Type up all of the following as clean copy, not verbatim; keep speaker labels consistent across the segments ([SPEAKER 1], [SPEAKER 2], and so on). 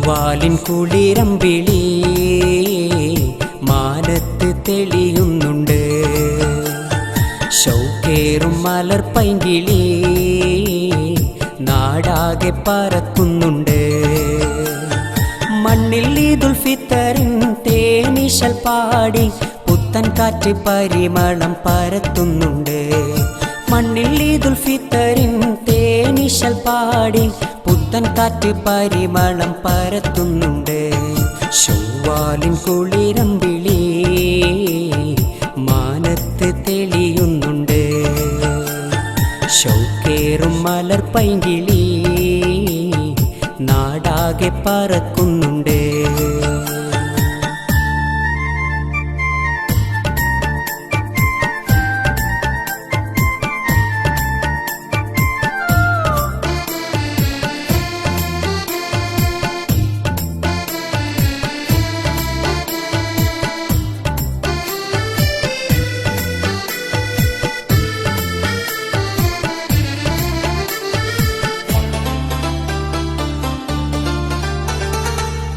[SPEAKER 1] ചൊവ്വാലിൻ കുളിരമ്പിളി മാനത്ത് തെളിയുന്നുണ്ട്. ശൗക്കേറും മലർപ്പൈങ്കിളി നാടാകെ പറക്കുന്നുണ്ട്. മണ്ണിൽ ഈദുൽ ഫിത്തറിൻ തേനിശൽ പാടി പുത്തൻ കാറ്റ് പരിമളം പരത്തുന്നുണ്ട്. മണ്ണിൽ ഈദുൽ ഫിത്തറിൻ തേനിശൽ പാടി പുത്തൻ കാറ്റ് പരിമളം പരത്തുന്നുണ്ട്. ചൊവ്വാലിൻ കുളിരമ്പിളി മാനത്ത് തെളിയുന്നുണ്ട്. ശൗക്കേറും മലർപ്പൈങ്കിളി നാടാകെ പറക്കുന്നുണ്ട്.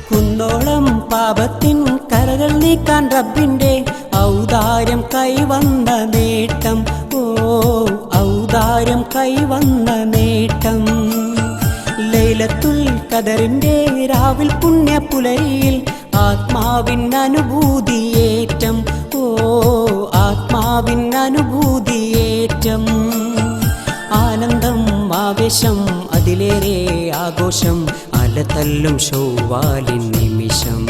[SPEAKER 1] കുന്നോളം പാപത്തിൻ കരകൾ നീക്കാൻ റബ്ബിന്റെ ഔദാര്യം കൈവന്ന നേട്ടം. ഓ ഔദാര്യം കൈവന്ന നേട്ടം. ലൈലത്തുൽ ഖദറിന്റെ രാവിൽ പുണ്യപുലരിയിൽ ആത്മാവിൻ അനുഭൂതിയേറ്റം. ഓ ആത്മാവിൻ അനുഭൂതിയേറ്റം. ആനന്ദം ആവേശം അതിലേറെ ആഘോഷം അലതല്ലും ചൊവ്വാലിൻ നിമിഷം.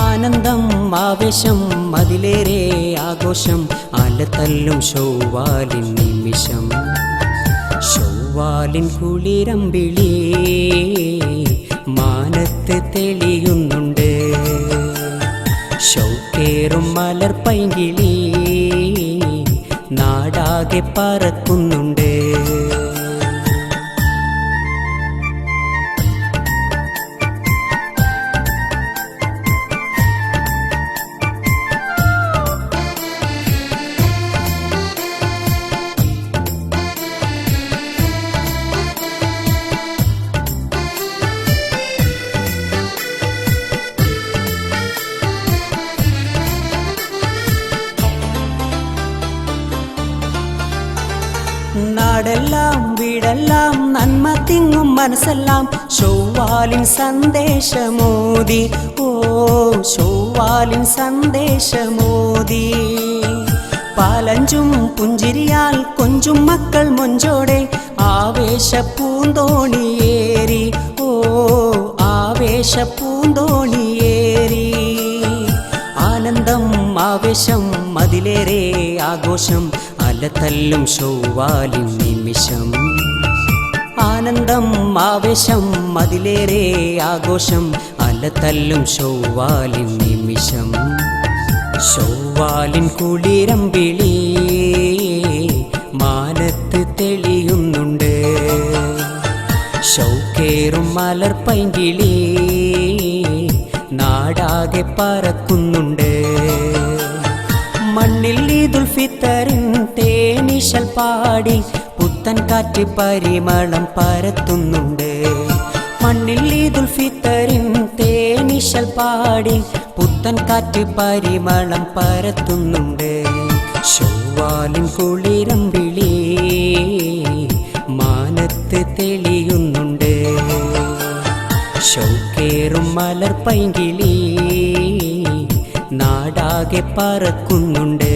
[SPEAKER 1] ആനന്ദം ആവേശം അതിലേറെ ആഘോഷം അലതല്ലും ചൊവ്വാലിൻ നിമിഷം. ചൊവ്വാലിൻ കുളിരമ്പിളി മാനത്ത് തെളിയുന്നുണ്ട്. ശൗക്കേറും മലർപ്പൈങ്കിളി നാടാകെ പറക്കുന്നുണ്ട്. നാടെല്ലാം വീടെല്ലാം നന്മ തിങ്ങും മനസ്സെല്ലാം ചൊവ്വാലിൻ സന്ദേശമോദി. ഓ ചൊവ്വാലിൻ സന്ദേശമോദി. പാലഞ്ചും പുഞ്ചിരിയാൽ കൊഞ്ചും മക്കൾ മൊഞ്ചോടെ ആവേശ പൂന്തോണിയേറി. ഓ ആവേശ പൂന്തോണിയേറി. ആനന്ദം ആവേശം അതിലേറെ ആഘോഷം അലതല്ലും ചൊവ്വാലിൻ നിമിഷം. ആനന്ദം ആവേശം അതിലേറെ ആഘോഷം അലതല്ലും ചൊവ്വാലിൻ നിമിഷം. ചൊവ്വാലിൻ കുളിരമ്പിളി മാനത്ത് തെളിയുന്നുണ്ട്. ശൗക്കേറും മലർപ്പൈങ്കിളി നാടാകെ പറക്കുന്നുണ്ട്. മണ്ണിൽ ഈദുൽ ഫിത്തറിൻ തേനിശൽ പാടി പുത്തൻ കാറ്റ് പരിമളം പരത്തുന്നുണ്ട്. മണ്ണിൽ ഈദുൽ ഫിത്തറിൻ തേനിശൽ പാടി പുത്തൻ കാറ്റ് പരിമളം പരത്തുന്നുണ്ട്. ചൊവ്വാലിൻ കുളിരമ്പിളി മാനത്ത് തെളിയുന്നുണ്ട്. ശൗക്കേറും മലർപ്പൈങ്കിളി നാടാകെ പറക്കുന്നുണ്ട്.